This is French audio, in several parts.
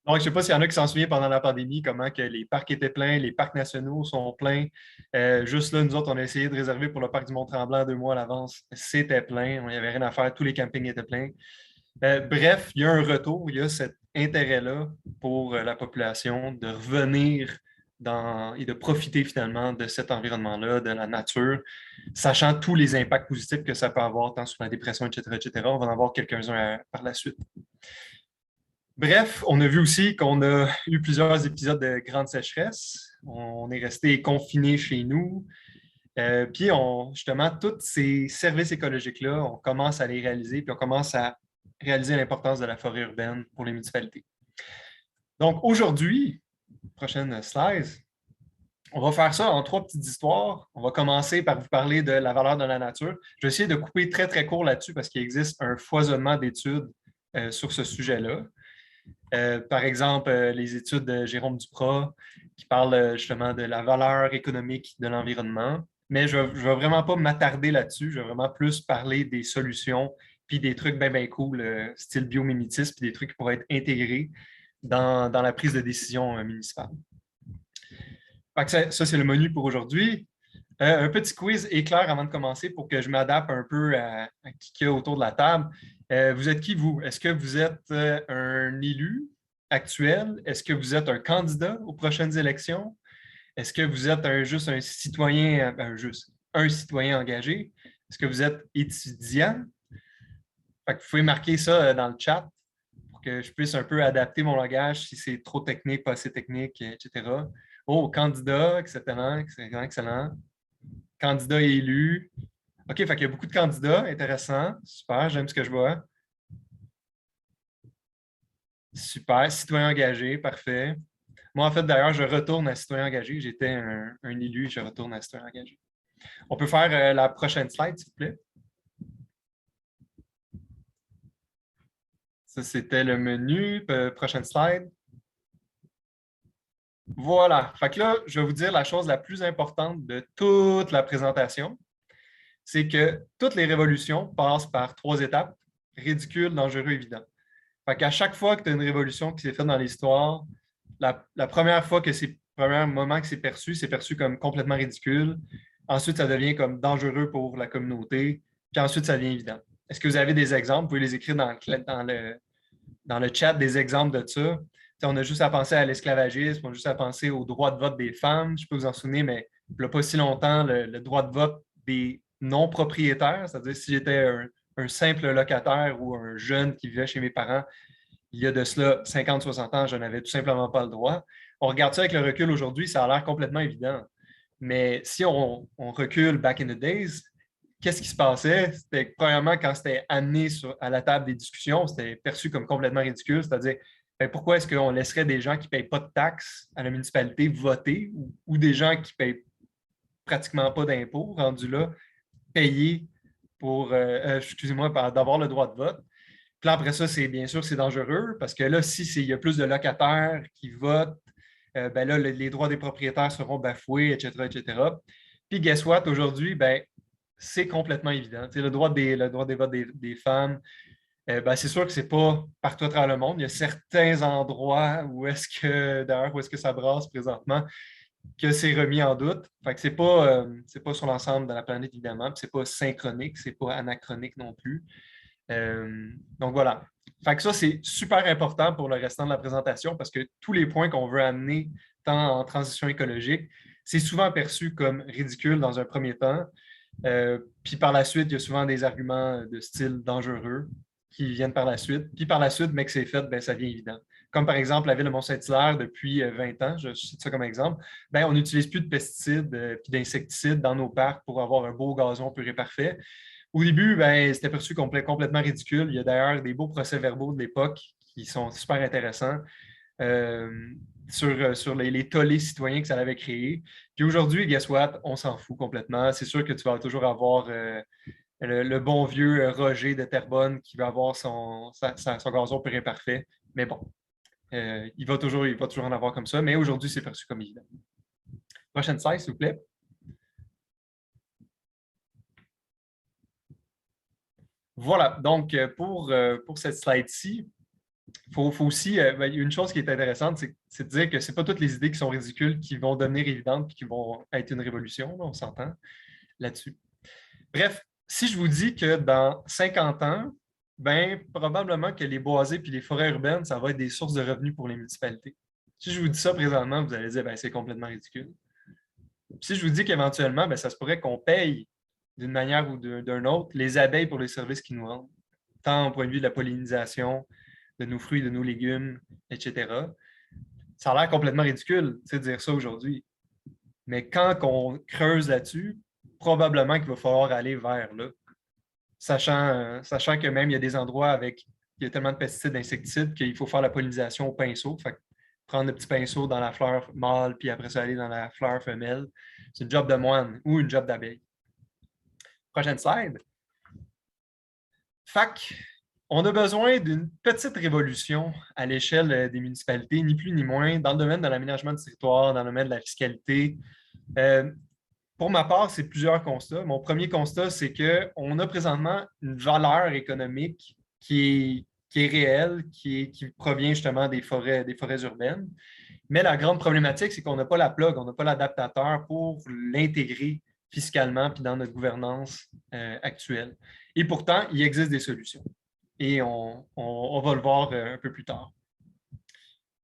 Donc, je ne sais pas s'il y en a qui s'en souviennent pendant la pandémie, comment que les parcs étaient pleins, les parcs nationaux sont pleins. Juste là, nous autres, on a essayé de réserver pour le parc du Mont-Tremblant 2 mois à l'avance. C'était plein, il n'y avait rien à faire, tous les campings étaient pleins. Bref, il y a un retour, il y a cet intérêt-là pour la population de revenir et de profiter finalement de cet environnement-là, de la nature, sachant tous les impacts positifs que ça peut avoir, tant sur la dépression, etc., etc. On va en avoir quelques-uns par la suite. Bref, on a vu aussi qu'on a eu plusieurs épisodes de grande sécheresse. On est resté confinés chez nous. Puis, justement, tous ces services écologiques-là, on commence à les réaliser, puis on commence à réaliser l'importance de la forêt urbaine pour les municipalités. Donc, aujourd'hui, prochaine slide, on va faire ça en 3 petites histoires. On va commencer par vous parler de la valeur de la nature. Je vais essayer de couper très, très court là-dessus parce qu'il existe un foisonnement d'études sur ce sujet-là. Par exemple, les études de Jérôme Duprat qui parlent justement de la valeur économique de l'environnement. Mais je ne vais vraiment pas m'attarder là-dessus. Je vais vraiment plus parler des solutions puis des trucs bien, bien cool, style biomimétisme, puis des trucs qui pourraient être intégrés dans la prise de décision municipale. Ça, c'est le menu pour aujourd'hui. Un petit quiz éclair avant de commencer pour que je m'adapte un peu à qui il y a autour de la table. Vous êtes qui, vous? Est-ce que vous êtes un élu actuel? Est-ce que vous êtes un candidat aux prochaines élections? Est-ce que vous êtes juste un citoyen, juste un citoyen engagé? Est-ce que vous êtes étudiant? Fait que vous pouvez marquer ça dans le chat pour que je puisse un peu adapter mon langage si c'est trop technique, pas assez technique, etc. Oh, candidat, excellent, excellent, excellent. Candidat élu. OK, fait qu'il y a beaucoup de candidats. Intéressant. Super, j'aime ce que je vois. Super. Citoyen engagé, parfait. Moi, en fait, d'ailleurs, je retourne à citoyen engagé. J'étais un élu, je retourne à citoyen engagé. On peut faire la prochaine slide, s'il vous plaît. Ça, c'était le menu. Prochaine slide. Voilà. Fait que là, je vais vous dire la chose la plus importante de toute la présentation. C'est que toutes les révolutions passent par 3 étapes: ridicule, dangereux, évident. Fait qu'à chaque fois que tu as une révolution qui s'est faite dans l'histoire, la première fois que c'est le premier moment que c'est perçu comme complètement ridicule. Ensuite, ça devient comme dangereux pour la communauté. Puis ensuite, ça devient évident. Est-ce que vous avez des exemples? Vous pouvez les écrire dans le chat, des exemples de ça. T'sais, on a juste à penser à l'esclavagisme, on a juste à penser au droit de vote des femmes. Je peux vous en souvenir, mais il n'y a pas si longtemps, le droit de vote des non-propriétaires, c'est-à-dire si j'étais un simple locataire ou un jeune qui vivait chez mes parents, il y a de cela 50-60 ans, je n'avais tout simplement pas le droit. On regarde ça avec le recul aujourd'hui, ça a l'air complètement évident. Mais si on recule back in the days, qu'est-ce qui se passait? C'était premièrement, quand c'était amené à la table des discussions, c'était perçu comme complètement ridicule, c'est-à-dire ben, pourquoi est-ce qu'on laisserait des gens qui ne payent pas de taxes à la municipalité voter ou des gens qui ne payent pratiquement pas d'impôts, rendus là, payer pour, excusez-moi, d'avoir le droit de vote. Puis là, après ça, c'est bien sûr, c'est dangereux parce que là, si il y a plus de locataires qui votent, ben là, les droits des propriétaires seront bafoués, etc., etc. Puis, guess what? Aujourd'hui, ben, c'est complètement évident. Le droit des votes des femmes, ben, c'est sûr que c'est pas partout à travers le monde. Il y a certains endroits d'ailleurs, où est-ce que ça brasse présentement, que c'est remis en doute. Fait que c'est pas sur l'ensemble de la planète, évidemment. Puis c'est pas synchronique, c'est pas anachronique non plus. Donc voilà. Fait que ça, c'est super important pour le restant de la présentation parce que tous les points qu'on veut amener, tant en transition écologique, c'est souvent perçu comme ridicule dans un premier temps. Puis par la suite, il y a souvent des arguments de style dangereux qui viennent par la suite. Puis par la suite, mais que c'est fait, ben, ça devient évident. Comme par exemple la ville de Mont-Saint-Hilaire depuis 20 ans, je cite ça comme exemple, ben, on n'utilise plus de pesticides et d'insecticides dans nos parcs pour avoir un beau gazon pur et parfait. Au début, ben, c'était perçu complètement ridicule. Il y a d'ailleurs des beaux procès-verbaux de l'époque qui sont super intéressants euh, sur les tollés citoyens que ça avait créés. Puis aujourd'hui, guess what? On s'en fout complètement. C'est sûr que tu vas toujours avoir le bon vieux Roger de Terrebonne qui va avoir son gazon pur et parfait. Mais bon, il va toujours en avoir comme ça. Mais aujourd'hui, c'est perçu comme évident. Prochaine slide, s'il vous plaît. Voilà, donc pour cette slide-ci, faut aussi, une chose qui est intéressante, c'est de dire que ce n'est pas toutes les idées qui sont ridicules qui vont devenir évidentes et qui vont être une révolution. Là, on s'entend là-dessus. Bref, si je vous dis que dans 50 ans, ben, probablement que les boisés et les forêts urbaines, ça va être des sources de revenus pour les municipalités. Si je vous dis ça présentement, vous allez dire ben, c'est complètement ridicule. Si je vous dis qu'éventuellement, ben, ça se pourrait qu'on paye d'une manière ou d'une autre les abeilles pour les services qu'ils nous rendent, tant au point de vue de la pollinisation, de nos fruits, de nos légumes, etc. Ça a l'air complètement ridicule de dire ça aujourd'hui. Mais quand on creuse là-dessus, probablement qu'il va falloir aller vers là. Sachant que même il y a des endroits avec il y a tellement de pesticides, d'insecticides qu'il faut faire la pollinisation au pinceau. Fait que prendre le petit pinceau dans la fleur mâle, puis après ça aller dans la fleur femelle, c'est une job de moine ou une job d'abeille. Prochaine slide. Fait on a besoin d'une petite révolution à l'échelle des municipalités, ni plus ni moins, dans le domaine de l'aménagement du territoire, dans le domaine de la fiscalité. Pour ma part, c'est plusieurs constats. Mon premier constat, c'est qu'on a présentement une valeur économique qui est réelle, qui provient justement des forêts urbaines. Mais la grande problématique, c'est qu'on n'a pas la plug, on n'a pas l'adaptateur pour l'intégrer fiscalement puis dans notre gouvernance actuelle. Et pourtant, il existe des solutions. Et on va le voir un peu plus tard.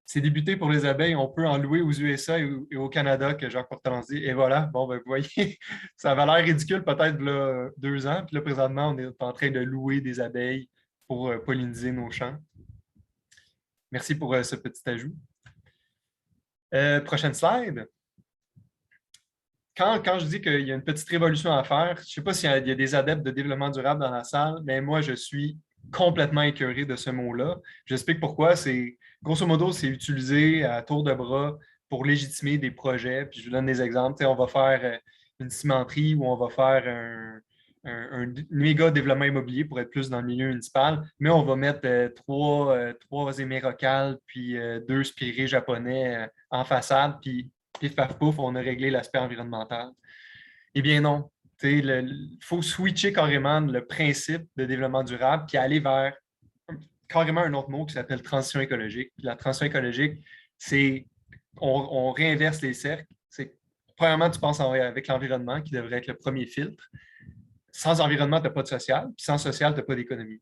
C'est débuté pour les abeilles, on peut en louer aux USA et au Canada, que Jacques Portalance dit. Et voilà, bon, ben, vous voyez, ça avait l'air ridicule peut-être là, 2 ans. Puis là, présentement, on est en train de louer des abeilles pour polliniser nos champs. Merci pour ce petit ajout. Prochaine slide. Quand je dis qu'il y a une petite révolution à faire, je ne sais pas s'il y a des adeptes de développement durable dans la salle, mais moi, je suis complètement écœuré de ce mot-là. J'explique pourquoi. Grosso modo, c'est utilisé à tour de bras pour légitimer des projets. Puis je vous donne des exemples. On va faire une cimenterie ou on va faire un méga développement immobilier pour être plus dans le milieu municipal, mais on va mettre trois émérocales puis 2 spirés japonais en façade, puis pif paf pouf, on a réglé l'aspect environnemental. Eh bien non. Il faut switcher carrément le principe de développement durable puis aller vers carrément un autre mot qui s'appelle transition écologique. Puis la transition écologique, c'est on réinverse les cercles. Premièrement, tu penses avec l'environnement qui devrait être le premier filtre. Sans environnement, tu n'as pas de social. Puis sans social, tu n'as pas d'économie.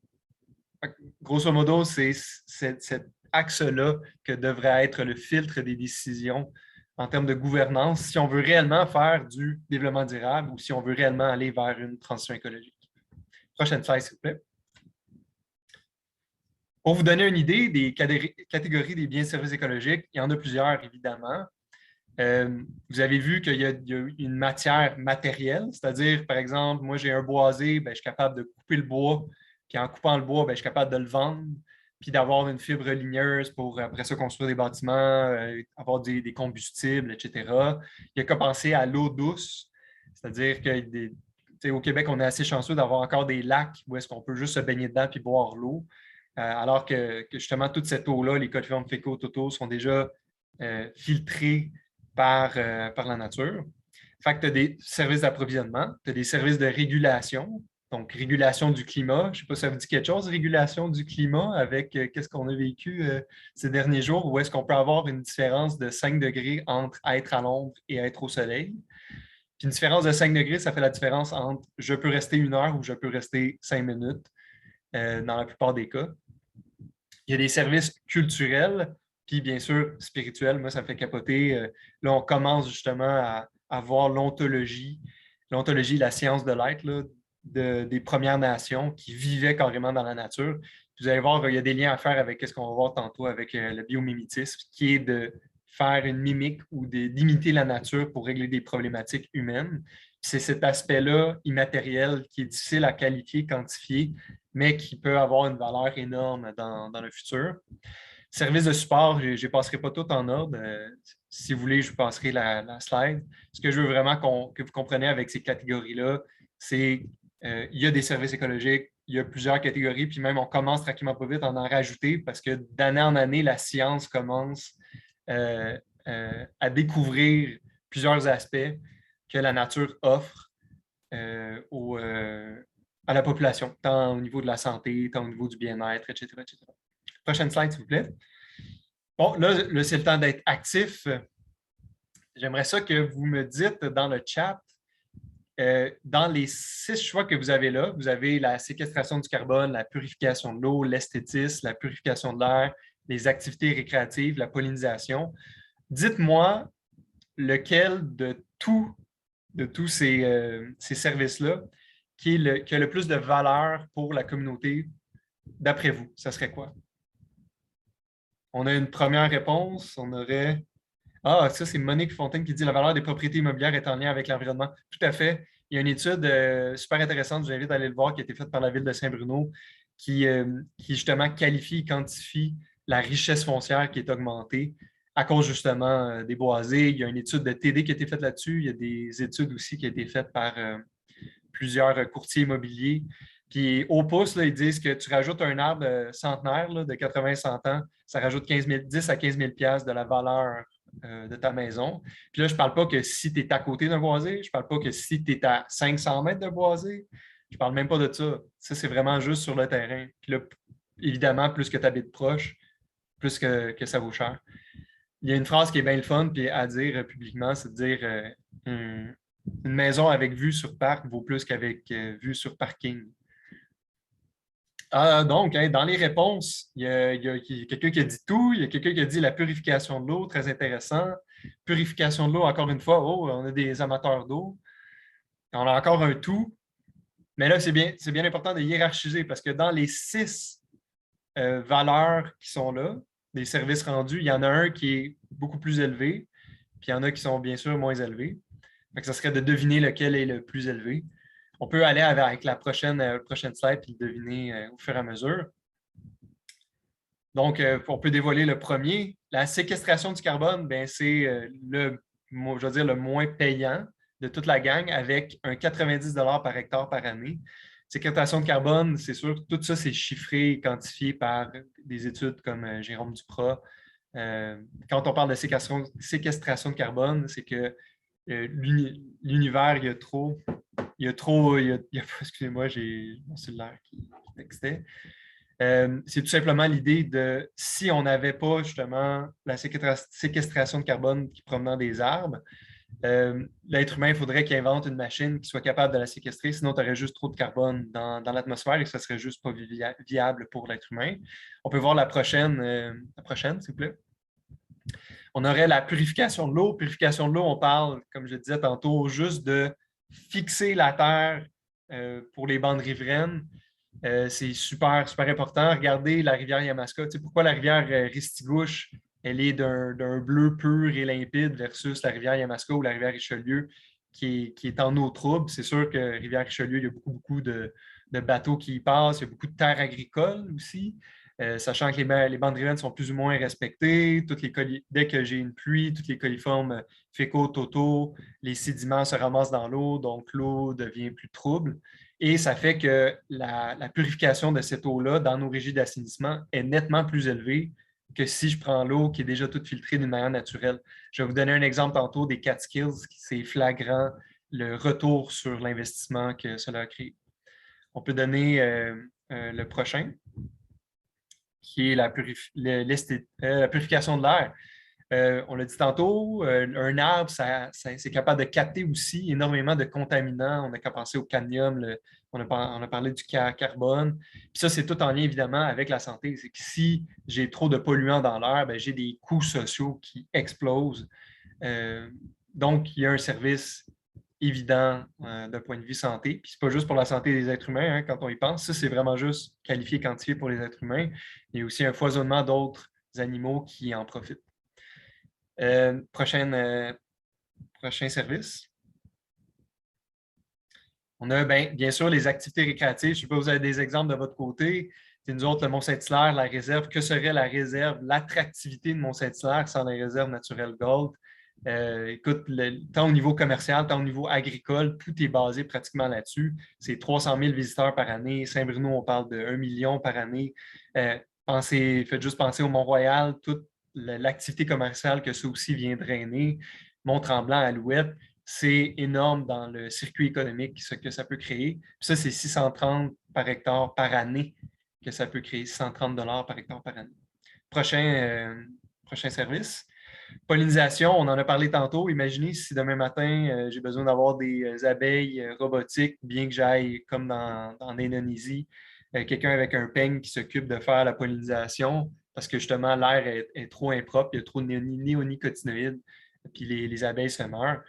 Grosso modo, c'est cet axe-là que devrait être le filtre des décisions en termes de gouvernance si on veut réellement faire du développement durable ou si on veut réellement aller vers une transition écologique. Prochaine slide, s'il vous plaît. Pour vous donner une idée des catégories des biens et services écologiques, il y en a plusieurs, évidemment. Vous avez vu qu'il y a une matière matérielle, c'est-à-dire, par exemple, moi, j'ai un boisé, je suis capable de couper le bois, puis en coupant le bois, je suis capable de le vendre, puis d'avoir une fibre ligneuse pour, après ça, construire des bâtiments, avoir des combustibles, etc. Il n'y a qu'à penser à l'eau douce, c'est-à-dire qu'au Québec, on est assez chanceux d'avoir encore des lacs où est-ce qu'on peut juste se baigner dedans puis boire l'eau, alors que justement, toute cette eau-là, les coliformes fécaux totaux sont déjà filtrés par la nature. Fait que tu as des services d'approvisionnement, tu as des services de régulation, donc régulation du climat. Je ne sais pas si ça vous dit quelque chose, régulation du climat, avec qu'est-ce qu'on a vécu ces derniers jours, où est-ce qu'on peut avoir une différence de 5 degrés entre être à l'ombre et être au soleil. Puis une différence de 5 degrés, ça fait la différence entre je peux rester 1 heure ou je peux rester 5 minutes dans la plupart des cas. Il y a des services culturels, puis bien sûr spirituels. Moi, ça me fait capoter. Là, on commence justement à voir l'ontologie, la science de l'être des Premières Nations qui vivaient carrément dans la nature. Vous allez voir, il y a des liens à faire avec ce qu'on va voir tantôt avec le biomimétisme, qui est de faire une mimique ou d'imiter la nature pour régler des problématiques humaines. C'est cet aspect-là immatériel qui est difficile à qualifier, quantifier, mais qui peut avoir une valeur énorme dans le futur. Service de support, je ne passerai pas tout en ordre. Si vous voulez, je vous passerai la slide. Ce que je veux vraiment que vous compreniez avec ces catégories-là, c'est qu'il y a des services écologiques, il y a plusieurs catégories, puis même on commence tranquillement pas vite à en rajouter parce que d'année en année, la science commence à découvrir plusieurs aspects que la nature offre à la population, tant au niveau de la santé, tant au niveau du bien-être, etc., etc. Prochaine slide, s'il vous plaît. Bon, là c'est le temps d'être actif. J'aimerais ça que vous me dites dans le chat, dans les 6 choix que vous avez là, vous avez la séquestration du carbone, la purification de l'eau, l'esthétisme, la purification de l'air, les activités récréatives, la pollinisation. Dites-moi lequel de tous ces services-là qui a le plus de valeur pour la communauté, d'après vous. Ça serait quoi? On a une première réponse. On aurait... Ah, ça, c'est Monique Fontaine qui dit la valeur des propriétés immobilières est en lien avec l'environnement. Tout à fait. Il y a une étude super intéressante, je vous invite à aller le voir, qui a été faite par la ville de Saint-Bruno, qui justement qualifie et quantifie la richesse foncière qui est augmentée à cause justement des boisés. Il y a une étude de TD qui a été faite là-dessus. Il y a des études aussi qui ont été faites par plusieurs courtiers immobiliers. Puis au pouce, là, ils disent que tu rajoutes un arbre centenaire là, de 80-100 ans, ça rajoute 10 à 15 000 de la valeur de ta maison. Puis là, je ne parle pas que si tu es à côté d'un boisé, je ne parle pas que si tu es à 500 mètres de boisé, je ne parle même pas de ça. Ça, c'est vraiment juste sur le terrain. Puis là, évidemment, plus que tu habites proche, plus que ça vaut cher. Il y a une phrase qui est bien le fun puis à dire publiquement, c'est de dire une maison avec vue sur parc vaut plus qu'avec vue sur parking. Donc, dans les réponses, il y a quelqu'un qui a dit tout, il y a quelqu'un qui a dit la purification de l'eau, très intéressant. Purification de l'eau, encore une fois, on a des amateurs d'eau. On a encore un tout. Mais là, c'est bien important de hiérarchiser parce que dans les 6 valeurs qui sont là, des services rendus, il y en a un qui est beaucoup plus élevé, puis il y en a qui sont bien sûr moins élevés. Ça serait de deviner lequel est le plus élevé. On peut aller avec la prochaine slide et le deviner au fur et à mesure. Donc, on peut dévoiler le premier. La séquestration du carbone, c'est le moins payant de toute la gang avec un 90 $ par hectare par année. Séquestration de carbone, c'est sûr, tout ça, c'est chiffré et quantifié par des études comme Jérôme Duprat. Quand on parle de séquestration de carbone, c'est que l'univers, excusez-moi, j'ai mon cellulaire qui textait. C'est tout simplement l'idée de si on n'avait pas justement la séquestration de carbone qui provenant des arbres, l'être humain, il faudrait qu'il invente une machine qui soit capable de la séquestrer, sinon tu aurais juste trop de carbone dans l'atmosphère et ça ne serait juste pas viable pour l'être humain. On peut voir la prochaine, s'il vous plaît. On aurait la purification de l'eau. Purification de l'eau, on parle, comme je disais tantôt, juste de fixer la terre pour les bandes riveraines. C'est super, super important. Regardez la rivière Yamaska. Tu sais, pourquoi la rivière Ristigouche, elle est d'un bleu pur et limpide versus la rivière Yamaska ou la rivière Richelieu qui est en eau trouble. C'est sûr que rivière Richelieu, il y a beaucoup de bateaux qui y passent. Il y a beaucoup de terres agricoles aussi. Sachant que les bandes riveraines sont plus ou moins respectées. Dès que j'ai une pluie, toutes les coliformes fécaux-totaux, les sédiments se ramassent dans l'eau, donc l'eau devient plus trouble. Et ça fait que la purification de cette eau-là dans nos régies d'assainissement est nettement plus élevée que si je prends l'eau qui est déjà toute filtrée d'une manière naturelle. Je vais vous donner un exemple tantôt des Catskills, c'est flagrant le retour sur l'investissement que cela a créé. On peut donner le prochain, qui est la purification de l'air. On l'a dit tantôt, un arbre, c'est capable de capter aussi énormément de contaminants. On n'a qu'à penser au cadmium, on a parlé du carbone. Puis ça, c'est tout en lien évidemment avec la santé. C'est que si j'ai trop de polluants dans l'air, j'ai des coûts sociaux qui explosent. Donc, il y a un service évident d'un point de vue santé. Puis c'est pas juste pour la santé des êtres humains, quand on y pense. Ça, c'est vraiment juste qualifié, quantifié pour les êtres humains. Il y a aussi un foisonnement d'autres animaux qui en profitent. Prochain service. On a bien sûr les activités récréatives. Je ne sais pas si vous avez des exemples de votre côté. C'est nous autres, le Mont-Saint-Hilaire, la réserve. Que serait la réserve, l'attractivité de Mont-Saint-Hilaire sans la réserve naturelle Gold? Écoute, tant au niveau commercial, tant au niveau agricole, tout est basé pratiquement là-dessus. C'est 300 000 visiteurs par année. Saint-Bruno, on parle de 1 million par année. Faites juste penser au Mont-Royal, toute l'activité commerciale que ça aussi vient drainer. Mont-Tremblant, Alouette, c'est énorme dans le circuit économique ce que ça peut créer. Puis ça, c'est 630 par hectare par année que ça peut créer 130 $ par hectare par année. Prochain service. Pollinisation, on en a parlé tantôt. Imaginez si demain matin, j'ai besoin d'avoir des abeilles robotiques, bien que j'aille comme dans l'Indonésie, quelqu'un avec un peigne qui s'occupe de faire la pollinisation parce que justement l'air est trop impropre, il y a trop de néonicotinoïdes, puis les abeilles se meurent.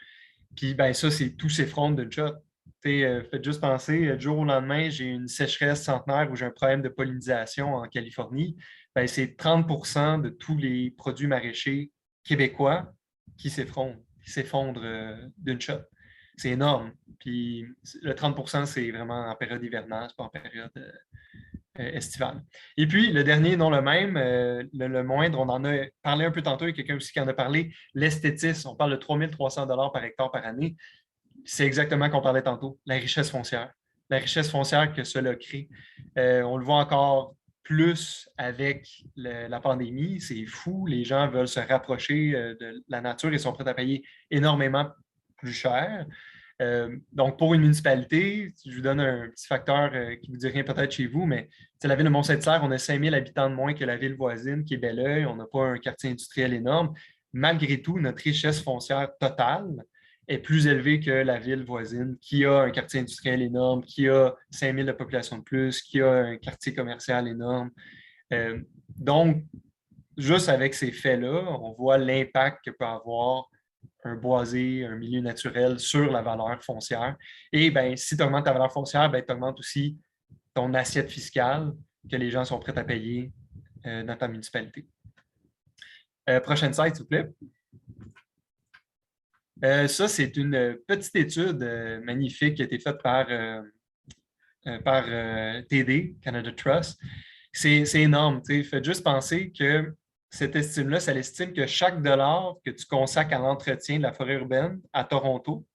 Puis ben, ça, c'est tous ces fronts d'une shot. Faites juste penser, du jour au lendemain, j'ai une sécheresse centenaire où j'ai un problème de pollinisation en Californie. Ben, c'est 30 % de tous les produits maraîchers québécois qui s'effondrent d'une shot. C'est énorme. Puis le 30 % c'est vraiment en période hivernale, c'est pas en période estivale. Et puis, le dernier, non le même, le moindre, on en a parlé un peu tantôt, il y a quelqu'un aussi qui en a parlé, l'esthétisme. On parle de 3 300 $ par hectare par année. C'est exactement qu'on parlait tantôt, la richesse foncière. La richesse foncière que cela crée. On le voit encore plus avec la pandémie. C'est fou. Les gens veulent se rapprocher de la nature et sont prêts à payer énormément plus cher. Donc, pour une municipalité, je vous donne un petit facteur qui ne vous dit rien peut-être chez vous, mais la ville de Mont-Saint-Hilaire, on a 5 000 habitants de moins que la ville voisine qui est Belleuil. On n'a pas un quartier industriel énorme. Malgré tout, notre richesse foncière totale est plus élevée que la ville voisine qui a un quartier industriel énorme, qui a 5 000 de population de plus, qui a un quartier commercial énorme. Donc, juste avec ces faits-là, on voit l'impact que peut avoir un boisé, un milieu naturel sur la valeur foncière. Et ben, si tu augmentes ta valeur foncière, ben, tu augmentes aussi ton assiette fiscale que les gens sont prêts à payer dans ta municipalité. Prochaine slide, s'il vous plaît. Ça, c'est une petite étude magnifique qui a été faite par TD, Canada Trust. C'est énorme. Faites juste penser que cette estime-là, ça estime que chaque dollar que tu consacres à l'entretien de la forêt urbaine à Toronto,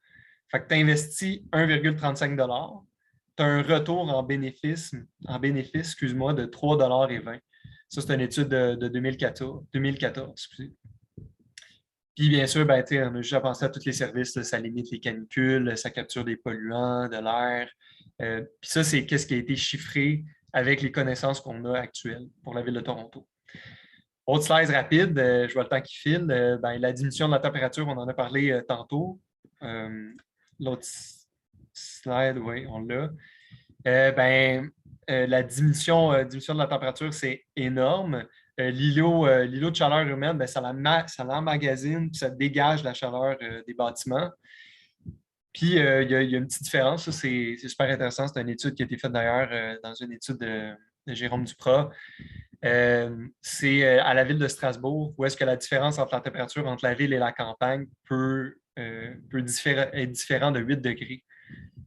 fait que tu investis 1,35 $, tu as un retour en bénéfice excuse-moi, de 3,20 $. Ça, c'est une étude de 2014. Excusez. Puis, bien sûr, ben, on a juste à penser à tous les services. Là, ça limite les canicules, ça capture des polluants, de l'air. Puis ça, c'est ce qui a été chiffré avec les connaissances qu'on a actuelles pour la ville de Toronto. Autre slide rapide, je vois le temps qui file. Ben, la diminution de la température, on en a parlé tantôt. L'autre slide, oui, on l'a. La diminution de la température, c'est énorme. L'îlot de chaleur humaine, ben, ça l'emmagasine puis ça dégage la chaleur des bâtiments. Puis, il y a une petite différence, c'est super intéressant. C'est une étude qui a été faite d'ailleurs dans une étude de Jérôme Duprat. C'est à la ville de Strasbourg où est-ce que la différence entre la température entre la ville et la campagne peut être différente de 8 degrés.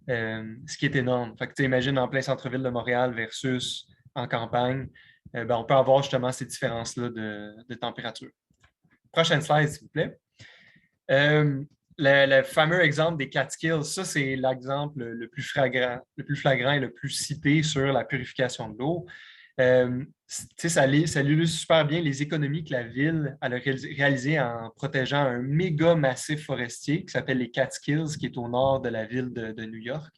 Ce qui est énorme. Fait que, imagine en plein centre-ville de Montréal versus en campagne, on peut avoir justement ces différences-là de température. Prochaine slide, s'il vous plaît. Le fameux exemple des Catskills, ça, c'est l'exemple le plus flagrant et le plus cité sur la purification de l'eau. Ça illustre super bien les économies que la ville a réalisées en protégeant un méga massif forestier qui s'appelle les Catskills, qui est au nord de la ville de New York.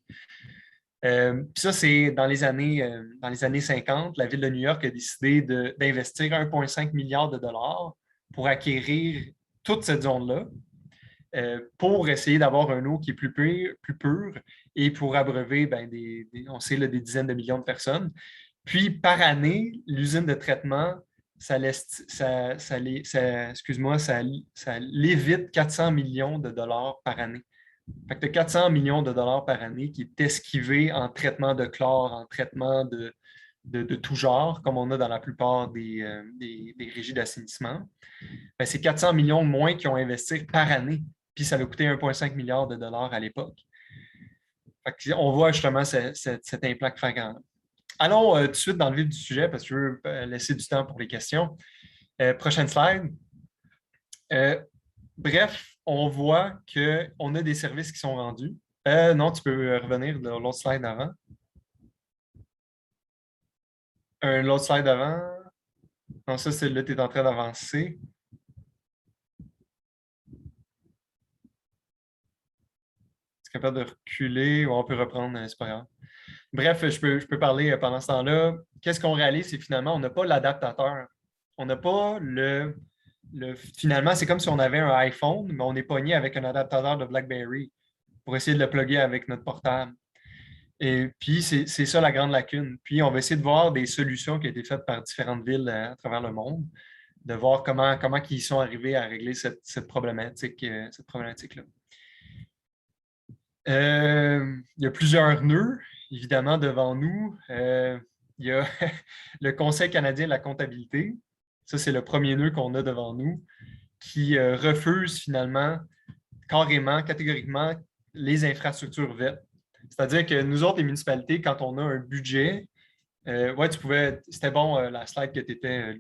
Ça, c'est dans les années 50, la ville de New York a décidé d'investir 1,5 milliard de dollars pour acquérir toute cette zone-là pour essayer d'avoir une eau qui est plus pure et pour abreuver on sait, des dizaines de millions de personnes. Puis, par année, l'usine de traitement, ça l'évite 400 millions de dollars par année. Fait que tu as 400 millions de dollars par année qui est esquivé en traitement de chlore, en traitement de tout genre, comme on a dans la plupart des régies d'assainissement. C'est 400 millions de moins qui ont investi par année. Puis ça va coûter 1,5 milliard de dollars à l'époque. On voit justement cet impact flagrant. Allons tout de suite dans le vif du sujet parce que je veux laisser du temps pour les questions. Prochaine slide. Bref, on voit qu'on a des services qui sont rendus. Non, tu peux revenir de l'autre slide avant. L'autre slide avant. Non, ça, c'est là, tu es en train d'avancer. Tu es capable de reculer ou on peut reprendre, c'est pas grave. Bref, je peux parler pendant ce temps-là. qu'est-ce qu'on réalise, c'est finalement, on n'a pas l'adaptateur. On n'a pas finalement, c'est comme si on avait un iPhone, mais on est pogné avec un adaptateur de BlackBerry pour essayer de le plugger avec notre portable. Et puis, c'est ça la grande lacune. Puis, on va essayer de voir des solutions qui ont été faites par différentes villes à travers le monde, de voir comment ils sont arrivés à régler cette problématique-là. Il y a plusieurs nœuds, évidemment, devant nous. Il y a le Conseil canadien de la comptabilité. Ça, c'est le premier nœud qu'on a devant nous, qui refuse finalement, carrément, catégoriquement, les infrastructures vertes. C'est-à-dire que nous autres, les municipalités, quand on a un budget, ouais, c'était bon la slide que tu étais.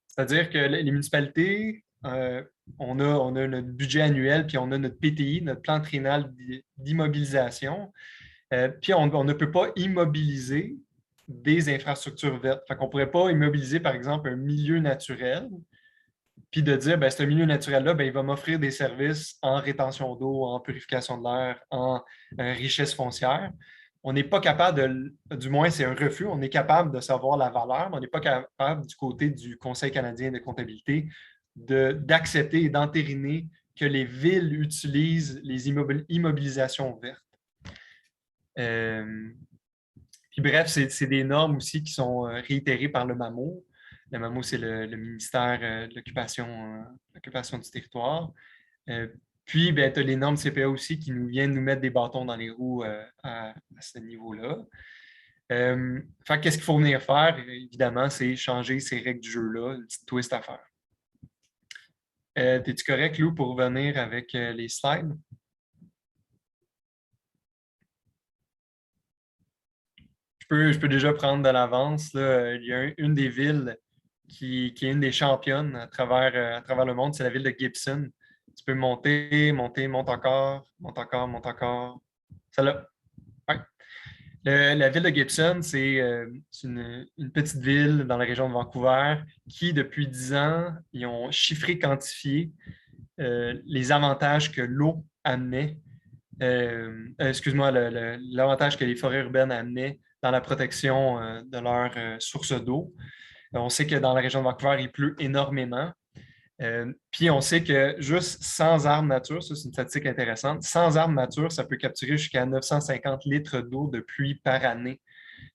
C'est-à-dire que les municipalités, on a notre budget annuel, puis on a notre PTI, notre plan triennal d'immobilisation. Puis on ne peut pas immobiliser des infrastructures vertes. Fait qu'on ne pourrait pas immobiliser, par exemple, un milieu naturel, puis de dire, ben, ce milieu naturel-là, ben, il va m'offrir des services en rétention d'eau, en purification de l'air, en richesse foncière. On n'est pas capable du moins c'est un refus, on est capable de savoir la valeur, mais on n'est pas capable du côté du Conseil canadien de comptabilité d'accepter et d'entériner que les villes utilisent les immobilisations vertes. Puis bref, c'est des normes aussi qui sont réitérées par le MAMO. Le MAMO, c'est le ministère de l'occupation du territoire. Puis, ben, tu as les normes CPA aussi qui viennent nous mettre des bâtons dans les roues à ce niveau-là. Qu'est-ce qu'il faut venir faire? Évidemment, c'est changer ces règles du jeu-là, une petite twist à faire. Es-tu correct, Lou, pour revenir avec les slides? Je peux déjà prendre de l'avance. Il y a une des villes qui est une des championnes à travers le monde, c'est la ville de Gibson. Tu peux monter, monte encore, monte encore, monte encore. Celle-là. Ouais. La ville de Gibson, c'est une petite ville dans la région de Vancouver qui, depuis 10 ans, ils ont chiffré, quantifié les avantages que l'eau amenait. Excuse-moi, l'avantage que les forêts urbaines amenaient dans la protection de leurs sources d'eau. On sait que dans la région de Vancouver, il pleut énormément. Puis on sait que juste sans arbres nature, ça c'est une statistique intéressante, sans arbres nature, ça peut capturer jusqu'à 950 litres d'eau de pluie par année.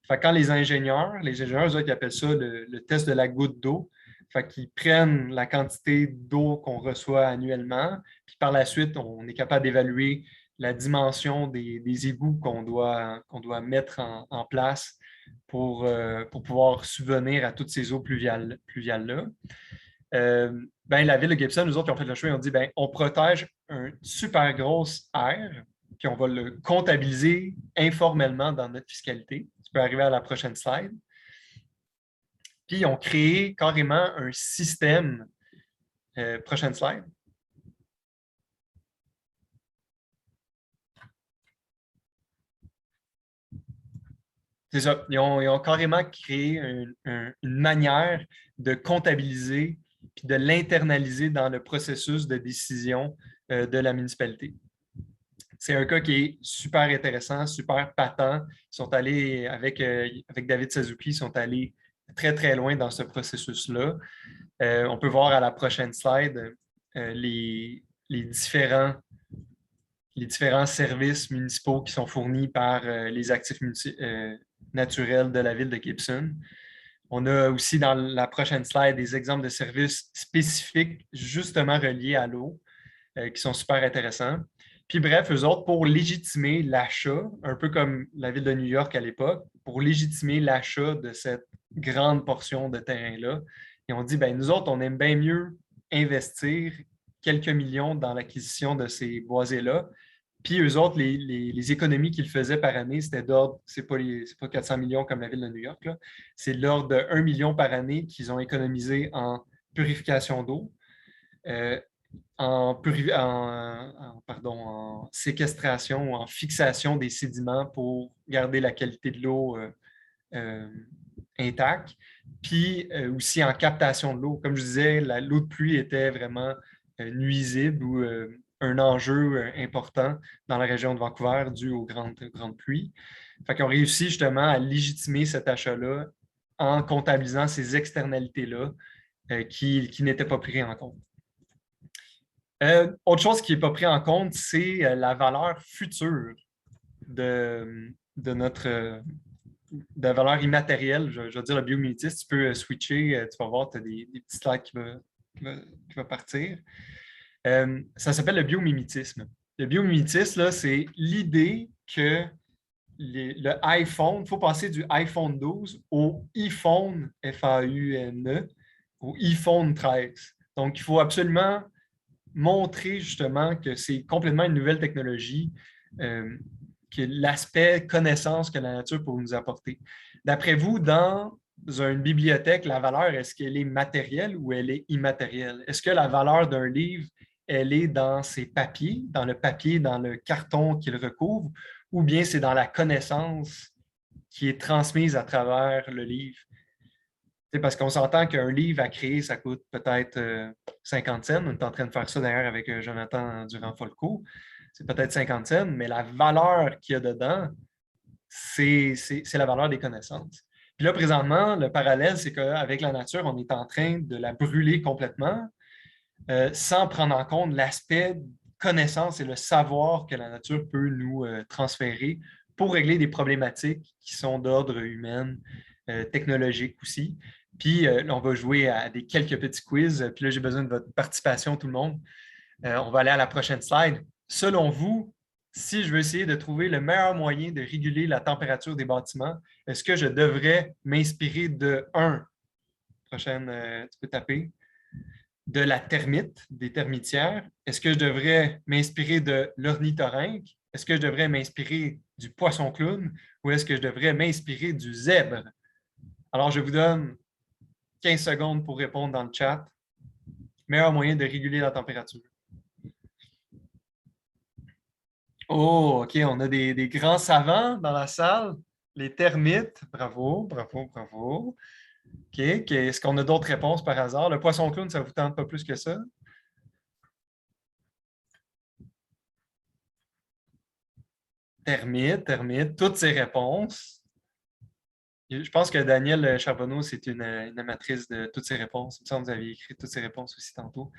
Fait que quand les ingénieurs, eux autres, ils appellent ça le test de la goutte d'eau. Fait qu'ils prennent la quantité d'eau qu'on reçoit annuellement, puis par la suite, on est capable d'évaluer la dimension des égouts qu'on doit mettre en place pour pouvoir subvenir à toutes ces eaux pluviales-là. La ville de Gibson, nous autres, ils ont fait le choix, ils ont dit, ben, on protège un super gros aire, puis on va le comptabiliser informellement dans notre fiscalité. Tu peux arriver à la prochaine slide. Puis, ils ont créé carrément un système. Prochaine slide. C'est ça. Ils ont carrément créé une manière de comptabiliser puis de l'internaliser dans le processus de décision de la municipalité. C'est un cas qui est super intéressant, super patent. Ils sont allés, avec David Suzuki, ils sont allés très, très loin dans ce processus-là. On peut voir à la prochaine slide les différents services municipaux qui sont fournis par les actifs naturels de la ville de Gibson. On a aussi dans la prochaine slide des exemples de services spécifiques justement reliés à l'eau qui sont super intéressants. Puis bref, eux autres, pour légitimer l'achat, un peu comme la ville de New York à l'époque, pour légitimer l'achat de cette grande portion de terrain-là, ils ont dit, ben nous autres, on aime bien mieux investir quelques millions dans l'acquisition de ces boisés-là. Puis eux autres, les économies qu'ils faisaient par année, c'était d'ordre, c'est pas 400 millions comme la ville de New York, c'est de l'ordre de 1 million par année qu'ils ont économisé en purification d'eau. En séquestration ou en fixation des sédiments pour garder la qualité de l'eau intacte, puis aussi en captation de l'eau. Comme je disais, l'eau de pluie était vraiment nuisible ou un enjeu important dans la région de Vancouver dû aux grandes pluies. Fait qu'ils ont réussi justement à légitimer cet achat-là en comptabilisant ces externalités-là qui n'étaient pas prises en compte. Autre chose qui n'est pas pris en compte, c'est la valeur future de notre de valeur immatérielle. Je vais dire le biomimétisme. Tu peux switcher, tu vas voir, tu as des petits slides qui va partir. Ça s'appelle le biomimétisme. Le biomimétisme, c'est l'idée que le iPhone, il faut passer du iPhone 12 au iPhone, F-A-U-N-E, au iPhone 13. Donc, il faut absolument montrer justement que c'est complètement une nouvelle technologie, que l'aspect connaissance que la nature peut nous apporter. D'après vous, dans une bibliothèque, la valeur, est-ce qu'elle est matérielle ou elle est immatérielle? Est-ce que la valeur d'un livre, elle est dans ses papiers, dans le papier, dans le carton qu'il recouvre, ou bien c'est dans la connaissance qui est transmise à travers le livre? Parce qu'on s'entend qu'un livre à créer, ça coûte peut-être 50 cents. On est en train de faire ça d'ailleurs avec Jonathan Durand-Folco. C'est peut-être 50 cents, mais la valeur qu'il y a dedans, c'est la valeur des connaissances. Puis là, présentement, le parallèle, c'est qu'avec la nature, on est en train de la brûler complètement sans prendre en compte l'aspect connaissance et le savoir que la nature peut nous transférer pour régler des problématiques qui sont d'ordre humain, technologique aussi. Puis là, on va jouer à quelques petits quiz. Puis là, j'ai besoin de votre participation, tout le monde. On va aller à la prochaine slide. Selon vous, si je veux essayer de trouver le meilleur moyen de réguler la température des bâtiments, est-ce que je devrais m'inspirer de prochaine, tu peux taper, de la termite, des termitières? Est-ce que je devrais m'inspirer de l'ornithorynque? Est-ce que je devrais m'inspirer du poisson-clown ou est-ce que je devrais m'inspirer du zèbre? Alors, je vous donne 15 secondes pour répondre dans le chat. Meilleur moyen de réguler la température. Oh, OK, on a des grands savants dans la salle. Les termites, bravo, bravo, bravo. OK, est-ce qu'on a d'autres réponses par hasard? Le poisson clown, ça ne vous tente pas plus que ça? Termite, toutes ces réponses. Je pense que Daniel Charbonneau, c'est une amatrice de toutes ces réponses. Il me semble que vous aviez écrit toutes ces réponses aussi tantôt.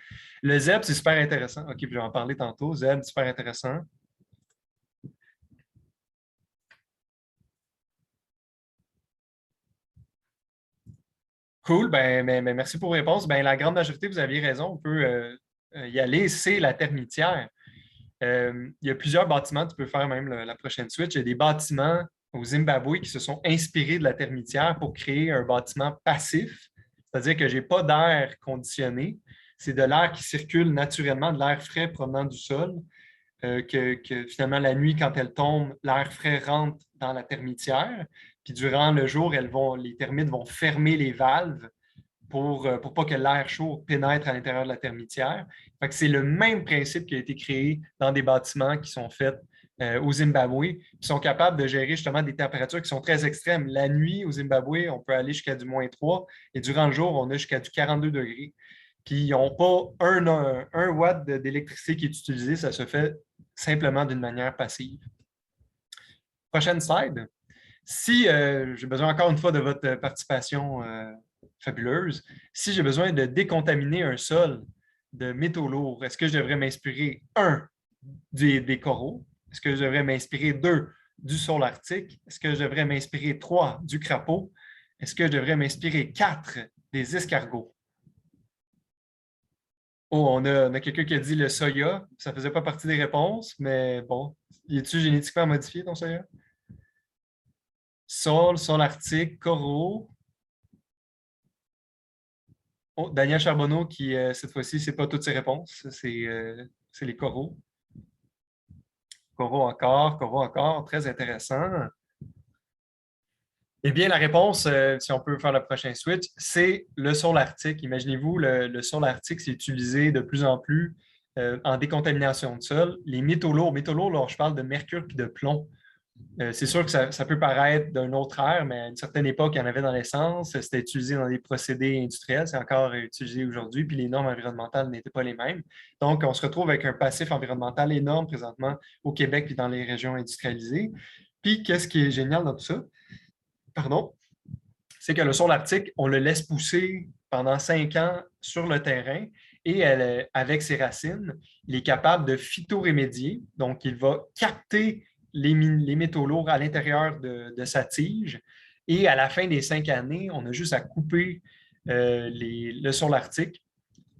Le zèbre, c'est super intéressant. OK, je vais en parler tantôt. Zèbre, super intéressant. Cool, merci pour vos réponses. La grande majorité, vous aviez raison, on peut y aller. C'est la termitière. Il y a plusieurs bâtiments, tu peux faire même la prochaine switch. Il y a des bâtiments au Zimbabwe qui se sont inspirés de la termitière pour créer un bâtiment passif, c'est-à-dire que je n'ai pas d'air conditionné. C'est de l'air qui circule naturellement, de l'air frais provenant du sol, que finalement, la nuit, quand elle tombe, l'air frais rentre dans la termitière. Puis durant le jour, les termites vont fermer les valves pour pas que l'air chaud pénètre à l'intérieur de la termitière. C'est le même principe qui a été créé dans des bâtiments qui sont faits au Zimbabwe, qui sont capables de gérer justement des températures qui sont très extrêmes. La nuit, au Zimbabwe, on peut aller jusqu'à du -3 et durant le jour, on a jusqu'à du 42 degrés. Puis ils n'ont pas un watt d'électricité qui est utilisé, ça se fait simplement d'une manière passive. Prochaine slide. Si j'ai besoin encore une fois de votre participation fabuleuse, si j'ai besoin de décontaminer un sol de métaux lourds, est-ce que je devrais m'inspirer, des coraux? Est-ce que je devrais m'inspirer, du sol arctique? Est-ce que je devrais m'inspirer, du crapaud? Est-ce que je devrais m'inspirer, des escargots? Oh, on a quelqu'un qui a dit le soya. Ça ne faisait pas partie des réponses, mais bon. Es-tu génétiquement modifié, ton soya? Sol arctique, coraux. Oh, Daniel Charbonneau qui, cette fois-ci, ce n'est pas toutes ses réponses. C'est les coraux. Coraux encore. Très intéressant. Eh bien, la réponse, si on peut faire le prochain switch, c'est le sol arctique. Imaginez-vous, le sol arctique, c'est utilisé de plus en plus en décontamination de sol. Les métaux lourds, là, je parle de mercure et de plomb. C'est sûr que ça peut paraître d'un autre ère, mais à une certaine époque, il y en avait dans l'essence. C'était utilisé dans des procédés industriels. C'est encore utilisé aujourd'hui, puis les normes environnementales n'étaient pas les mêmes. Donc, on se retrouve avec un passif environnemental énorme présentement au Québec et dans les régions industrialisées. Puis, qu'est-ce qui est génial dans tout ça? Pardon, c'est que le saule arctique, on le laisse pousser pendant 5 ans sur le terrain et avec ses racines, il est capable de phytorémédier. Donc, il va capter les métaux lourds à l'intérieur de sa tige. Et à la fin des 5 années, on a juste à couper le saule arctique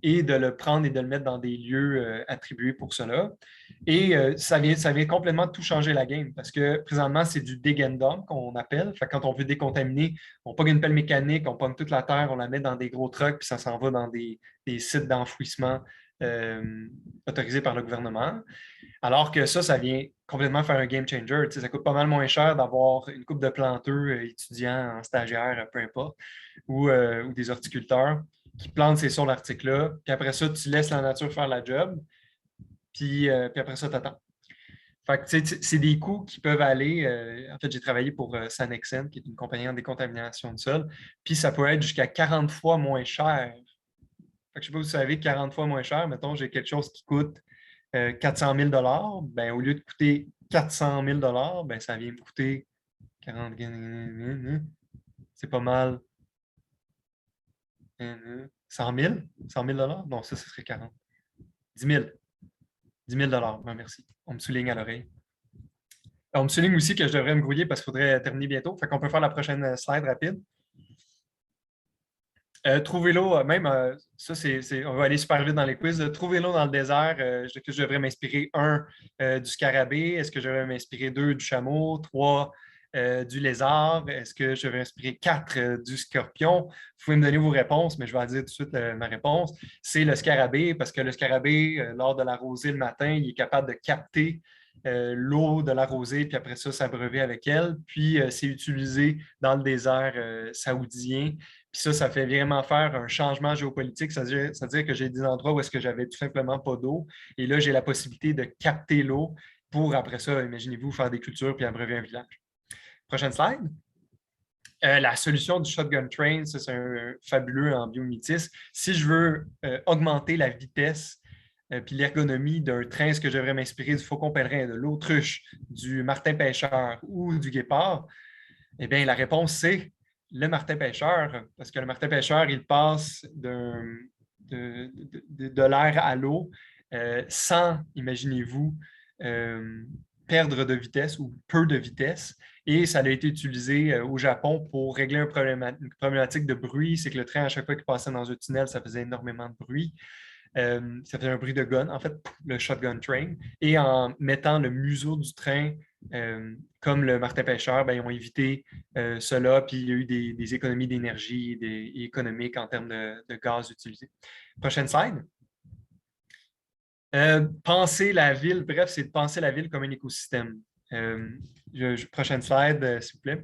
et de le prendre et de le mettre dans des lieux attribués pour cela. Et ça vient complètement tout changer la game parce que présentement, c'est du dig and dump qu'on appelle. Fait que quand on veut décontaminer, on pogne une pelle mécanique, on pogne toute la terre, on la met dans des gros trucks, puis ça s'en va dans des sites d'enfouissement autorisés par le gouvernement. Alors que ça vient complètement faire un game changer. Tu sais, ça coûte pas mal moins cher d'avoir une couple de planteux étudiants, en stagiaire, peu importe, ou des horticulteurs qui plantent ces saules arctiques-là. Puis après ça, tu laisses la nature faire la job. Puis après ça, tu attends. Fait que, c'est des coûts qui peuvent aller. En fait, j'ai travaillé pour Sanexen, qui est une compagnie en décontamination de sol. Puis ça peut être jusqu'à 40 fois moins cher. Fait que, je ne sais pas si vous savez, 40 fois moins cher. Mettons, j'ai quelque chose qui coûte 400 000 ben, au lieu de coûter 400 000 ben, ça vient me coûter 40. C'est pas mal. 100 000? 100 000 non, ça serait 40. 10 000. 10 000 ben, merci. On me souligne à l'oreille. On me souligne aussi que je devrais me grouiller parce qu'il faudrait terminer bientôt. Fait qu'on peut faire la prochaine slide rapide. Trouver l'eau, même, ça, on va aller super vite dans les quiz. Trouver l'eau dans le désert, est-ce que je devrais m'inspirer, du scarabée? Est-ce que je devrais m'inspirer 2, du chameau? 3, du lézard? Est-ce que je devrais m'inspirer 4, du scorpion? Vous pouvez me donner vos réponses, mais je vais dire tout de suite ma réponse. C'est le scarabée, parce que le scarabée, lors de la rosée le matin, il est capable de capter l'eau de la rosée, puis après ça, s'abreuver avec elle. Puis, c'est utilisé dans le désert saoudien. Puis ça fait vraiment faire un changement géopolitique. C'est-à-dire que j'ai des endroits où est-ce que j'avais tout simplement pas d'eau. Et là, j'ai la possibilité de capter l'eau pour, après ça, imaginez-vous, faire des cultures puis abreuver un village. Prochaine slide. La solution du shotgun train, c'est un fabuleux en biomimétisme. Si je veux augmenter la vitesse puis l'ergonomie d'un train, est-ce que je devrais m'inspirer du faucon pèlerin, de l'autruche, du martin pêcheur ou du guépard? Eh bien, la réponse, c'est le martin pêcheur, parce que le martin pêcheur, il passe de l'air à l'eau sans, imaginez-vous, perdre de vitesse ou peu de vitesse. Et ça a été utilisé au Japon pour régler une problématique de bruit. C'est que le train, à chaque fois qu'il passait dans un tunnel, ça faisait énormément de bruit. Ça faisait un bruit de gun, en fait, le shotgun train. Et en mettant le museau du train comme le martin pêcheur, ben, ils ont évité cela, puis il y a eu des économies d'énergie et économiques en termes de gaz utilisé. Prochaine slide. Penser la ville, bref, c'est de penser la ville comme un écosystème. Prochaine slide, s'il vous plaît.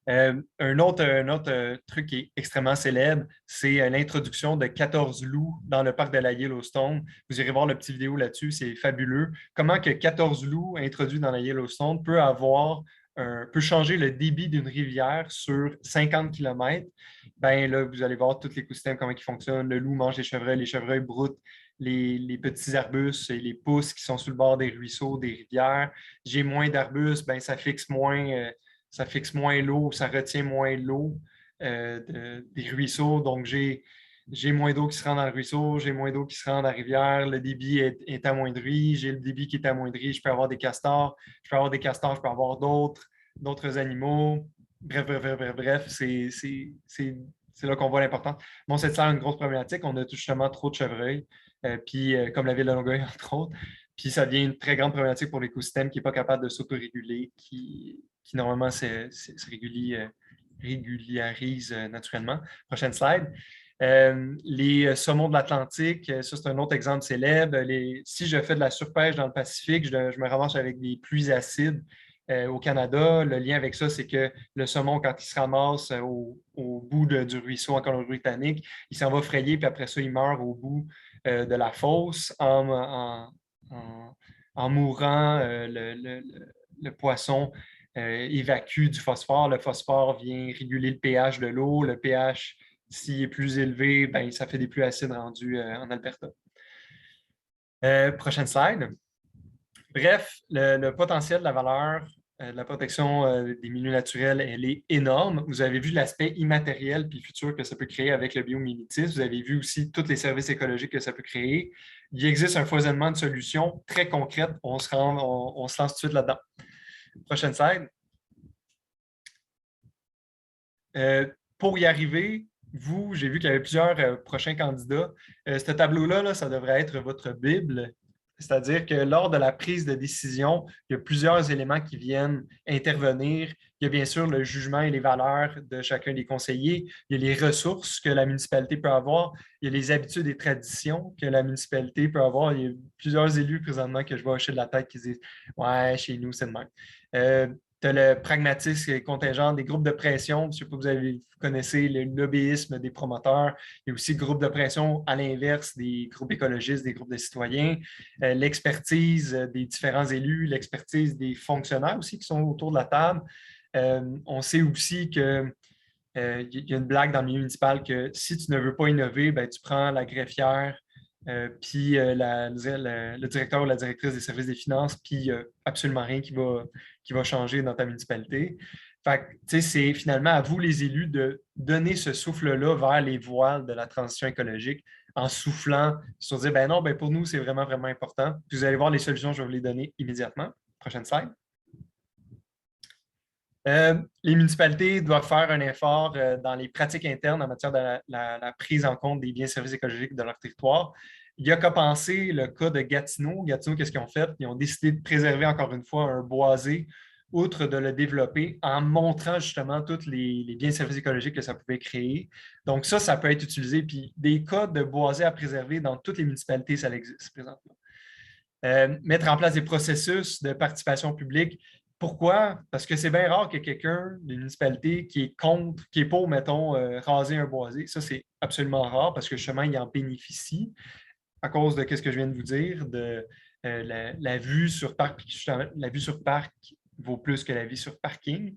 Un autre truc qui est extrêmement célèbre, c'est l'introduction de 14 loups dans le parc de la Yellowstone. Vous irez voir la petite vidéo là-dessus, c'est fabuleux. Comment que 14 loups introduits dans la Yellowstone peut changer le débit d'une rivière sur 50 km. Ben là, vous allez voir tout l'écosystème, comment il fonctionne. Le loup mange les chevreuils broutent les petits arbustes et les pousses qui sont sur le bord des ruisseaux, des rivières. J'ai moins d'arbustes, ben, ça fixe moins l'eau, ça retient moins l'eau des ruisseaux. Donc, j'ai moins d'eau qui se rend dans le ruisseau, j'ai moins d'eau qui se rend dans la rivière, le débit est amoindri, j'ai le débit qui est amoindri, je peux avoir des castors, je peux avoir d'autres animaux. Bref, c'est là qu'on voit l'importance. Bon, c'est ça une grosse problématique. On a justement trop de chevreuils, puis comme la ville de Longueuil, entre autres. Puis ça devient une très grande problématique pour l'écosystème qui n'est pas capable de s'autoréguler, qui normalement se régularise naturellement. Prochaine slide. Les saumons de l'Atlantique, ça c'est un autre exemple célèbre. Si je fais de la surpêche dans le Pacifique, je me ramasse avec des pluies acides au Canada. Le lien avec ça, c'est que le saumon, quand il se ramasse au bout du ruisseau en Colombie-Britannique, il s'en va frayer, puis après ça, il meurt au bout de la fosse en mourant. Le poisson évacue du phosphore. Le phosphore vient réguler le pH de l'eau. Le pH, s'il est plus élevé, ben, ça fait des pluies acides rendues en Alberta. Prochaine slide. Bref, le potentiel de la valeur de la protection des milieux naturels, elle est énorme. Vous avez vu l'aspect immatériel puis futur que ça peut créer avec le biomimétisme. Vous avez vu aussi tous les services écologiques que ça peut créer. Il existe un foisonnement de solutions très concrètes. On se lance tout de suite là-dedans. Prochaine slide. Pour y arriver, j'ai vu qu'il y avait plusieurs prochains candidats. Ce tableau-là, là, ça devrait être votre Bible. C'est-à-dire que lors de la prise de décision, il y a plusieurs éléments qui viennent intervenir. Il y a bien sûr le jugement et les valeurs de chacun des conseillers. Il y a les ressources que la municipalité peut avoir. Il y a les habitudes et traditions que la municipalité peut avoir. Il y a plusieurs élus présentement que je vois hocher de la tête qui disent ouais, chez nous, c'est de même. Tu as le pragmatisme contingent des groupes de pression. Je ne sais pas si vous connaissez le lobbyisme des promoteurs. Il y a aussi le groupe de pression à l'inverse des groupes écologistes, des groupes de citoyens. L'expertise des différents élus, l'expertise des fonctionnaires aussi qui sont autour de la table. On sait aussi que il y a une blague dans le milieu municipal que si tu ne veux pas innover, ben, tu prends la greffière, puis le directeur ou la directrice des services des finances, puis il n'y a absolument rien qui va changer dans ta municipalité. Fait que, c'est finalement à vous, les élus, de donner ce souffle-là vers les voiles de la transition écologique en soufflant sur dire, ben non, ben pour nous, c'est vraiment, vraiment important. Puis vous allez voir les solutions, je vais vous les donner immédiatement. Prochaine slide. Les municipalités doivent faire un effort dans les pratiques internes en matière de la prise en compte des biens et services écologiques de leur territoire. Il n'y a qu'à penser le cas de Gatineau. Gatineau, qu'est-ce qu'ils ont fait? Ils ont décidé de préserver encore une fois un boisé, outre de le développer, en montrant justement tous les biens et services écologiques que ça pouvait créer. Donc ça peut être utilisé. Puis des cas de boisé à préserver dans toutes les municipalités, ça existe présentement. Mettre en place des processus de participation publique. Pourquoi? Parce que c'est bien rare que quelqu'un d'une municipalité qui est contre, qui est pour, mettons, raser un boisé. Ça, c'est absolument rare parce que justement, il en bénéficie à cause de ce que je viens de vous dire, de la vue sur parc. La vue sur parc vaut plus que la vue sur parking.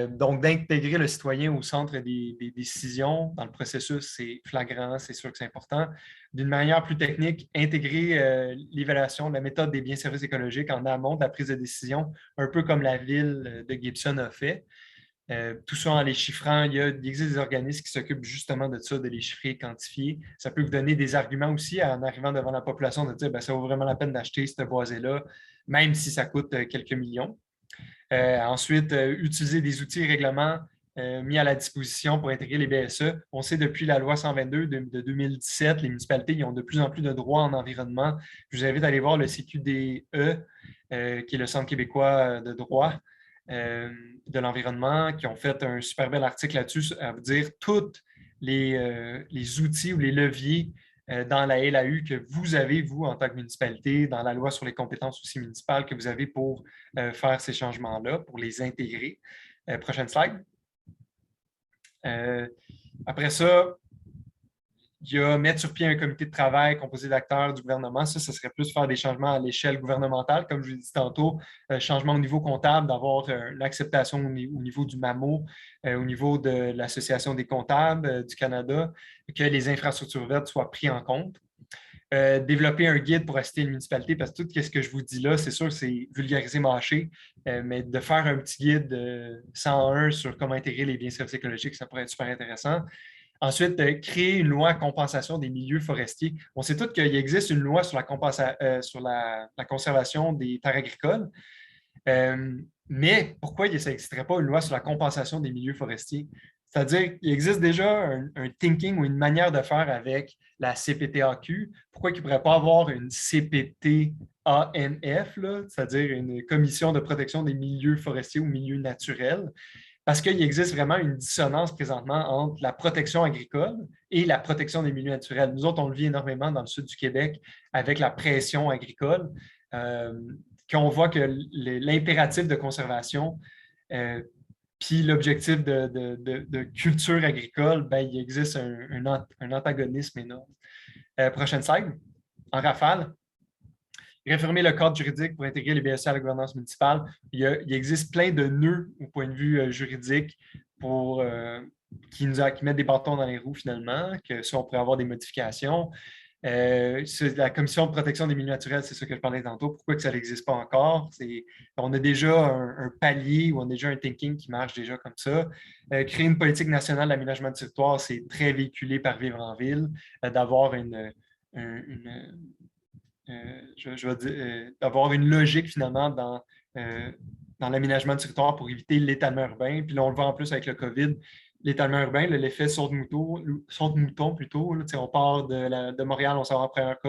Donc, d'intégrer le citoyen au centre des décisions dans le processus, c'est flagrant, c'est sûr que c'est important. D'une manière plus technique, intégrer l'évaluation de la méthode des biens et services écologiques en amont de la prise de décision, un peu comme la ville de Gibson a fait. Tout ça en les chiffrant, il existe des organismes qui s'occupent justement de ça, de les chiffrer, quantifier. Ça peut vous donner des arguments aussi en arrivant devant la population de dire ben, ça vaut vraiment la peine d'acheter ce boisé-là, même si ça coûte quelques millions. Ensuite, utiliser des outils et règlements mis à la disposition pour intégrer les BSE. On sait depuis la loi 122 de 2017, les municipalités ils ont de plus en plus de droits en environnement. Je vous invite à aller voir le CQDE, qui est le Centre québécois de droit de l'environnement, qui ont fait un super bel article là-dessus à vous dire tous les outils ou les leviers dans la LAU que vous avez, vous, en tant que municipalité, dans la loi sur les compétences aussi municipales que vous avez pour faire ces changements-là, pour les intégrer. Prochaine slide. Après ça, il y a mettre sur pied un comité de travail composé d'acteurs du gouvernement. Ça serait plus faire des changements à l'échelle gouvernementale, comme je l'ai dit tantôt, changement au niveau comptable, d'avoir l'acceptation au niveau du MAMO, au niveau de l'Association des comptables du Canada, que les infrastructures vertes soient prises en compte. Développer un guide pour assister une municipalité, parce que tout ce que je vous dis là, c'est sûr, c'est vulgariser, mâcher, mais de faire un petit guide 101 sur comment intégrer les biens et services écologiques, ça pourrait être super intéressant. Ensuite, créer une loi à compensation des milieux forestiers. On sait tous qu'il existe une loi sur la conservation des terres agricoles, mais pourquoi ça n'existerait pas une loi sur la compensation des milieux forestiers? C'est-à-dire qu'il existe déjà un thinking ou une manière de faire avec la CPTAQ. Pourquoi il ne pourrait pas avoir une CPTANF, c'est-à-dire une commission de protection des milieux forestiers ou milieux naturels? Parce qu'il existe vraiment une dissonance présentement entre la protection agricole et la protection des milieux naturels. Nous autres, on le vit énormément dans le sud du Québec avec la pression agricole, qu'on voit que l'impératif de conservation puis l'objectif de culture agricole, ben, il existe un antagonisme énorme. Prochaine slide. En rafale. Réformer le cadre juridique pour intégrer les BSE à la gouvernance municipale. Il existe plein de nœuds au point de vue juridique qui mettent des bâtons dans les roues finalement, que ça, on pourrait avoir des modifications. La Commission de protection des milieux naturels, c'est ça que je parlais tantôt. Pourquoi que ça n'existe pas encore? On a déjà un palier ou on a déjà un thinking qui marche déjà comme ça. Créer une politique nationale d'aménagement de territoire, c'est très véhiculé par Vivre en ville, d'avoir d'avoir une logique finalement dans l'aménagement du territoire pour éviter l'étalement urbain. Puis là, on le voit en plus avec le COVID, l'étalement urbain, l'effet saute-mouton plutôt. Là, on part de Montréal, on s'en va en première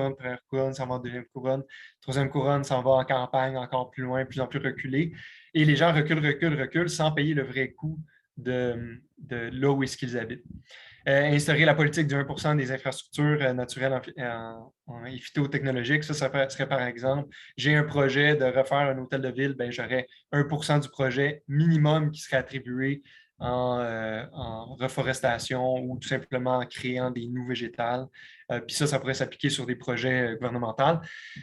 couronne, ça va en deuxième couronne, troisième couronne, ça va en campagne, encore plus loin, plus en plus reculé. Et les gens reculent sans payer le vrai coût de là où est-ce qu'ils habitent. Instaurer la politique du 1 % des infrastructures naturelles et phytotechnologiques. Ça serait par exemple, j'ai un projet de refaire un hôtel de ville, ben, j'aurais 1 % du projet minimum qui serait attribué en reforestation ou tout simplement en créant des nouveaux végétales. Puis ça pourrait s'appliquer sur des projets gouvernementaux.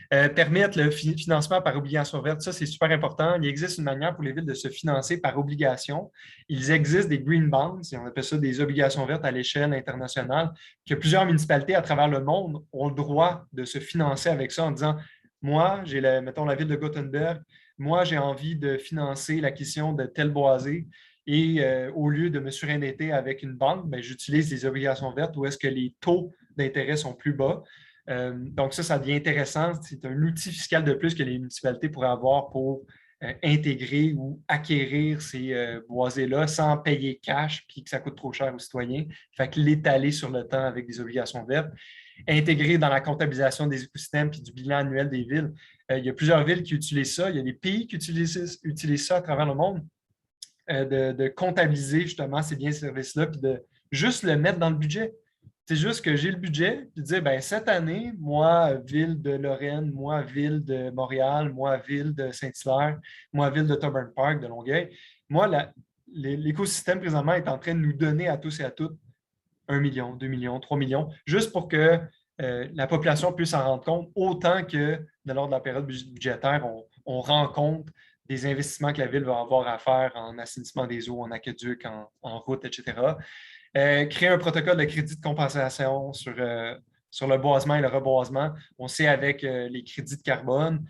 Permettre le financement par obligation verte, ça, c'est super important. Il existe une manière pour les villes de se financer par obligation. Il existe des green bonds, on appelle ça des obligations vertes à l'échelle internationale, que plusieurs municipalités à travers le monde ont le droit de se financer avec ça en disant, moi, mettons la ville de Gothenburg, moi, j'ai envie de financer l'acquisition de tel boisé et au lieu de me surendetter avec une banque, ben, j'utilise des obligations vertes où est-ce que les taux d'intérêt sont plus bas. Donc ça devient intéressant. C'est un outil fiscal de plus que les municipalités pourraient avoir pour intégrer ou acquérir ces boisés-là sans payer cash puis que ça coûte trop cher aux citoyens. Fait que l'étaler sur le temps avec des obligations vertes. Intégrer dans la comptabilisation des écosystèmes puis du bilan annuel des villes. Il y a plusieurs villes qui utilisent ça. Il y a des pays qui utilisent ça à travers le monde. De comptabiliser justement ces biens et services-là puis de juste le mettre dans le budget. C'est juste que j'ai le budget, puis dire, ben, cette année, moi, ville de Lorraine, moi, ville de Montréal, moi, ville de Saint-Hilaire, moi, ville de Thorburn Park, de Longueuil, moi, l'écosystème présentement est en train de nous donner à tous et à toutes 1 million, 2 millions, 3 millions, juste pour que la population puisse s'en rendre compte, autant que lors de la période budgétaire, on rend compte des investissements que la ville va avoir à faire en assainissement des eaux, en aqueduc, en route, etc. Créer un protocole de crédit de compensation sur le boisement et le reboisement. On sait avec les crédits de carbone,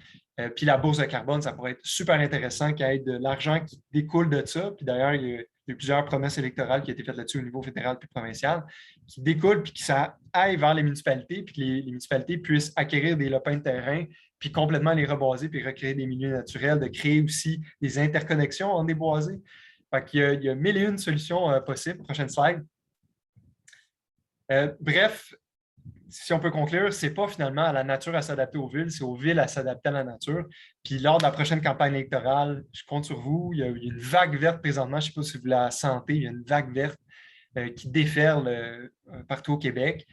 puis la bourse de carbone, ça pourrait être super intéressant qu'il y ait de l'argent qui découle de ça. Puis d'ailleurs, il y a plusieurs promesses électorales qui ont été faites là-dessus au niveau fédéral puis provincial, qui découlent puis que ça aille vers les municipalités, puis que les municipalités puissent acquérir des lopins de terrain, puis complètement les reboiser, puis recréer des milieux naturels, de créer aussi des interconnexions entre des boisés. Fait qu'il y a 1001 solutions possibles. Prochaine slide. Bref, si on peut conclure, ce n'est pas finalement à la nature à s'adapter aux villes, c'est aux villes à s'adapter à la nature. Puis lors de la prochaine campagne électorale, je compte sur vous. Il y a une vague verte présentement, je ne sais pas si vous la sentez, il y a une vague verte qui déferle partout au Québec.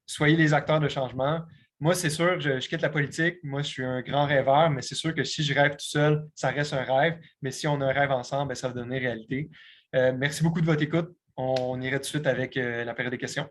Soyez les acteurs de changement. Moi, c'est sûr, je quitte la politique. Moi, je suis un grand rêveur, mais c'est sûr que si je rêve tout seul, ça reste un rêve. Mais si on a un rêve ensemble, bien, ça va devenir réalité. Merci beaucoup de votre écoute. On irait tout de suite avec la période des questions.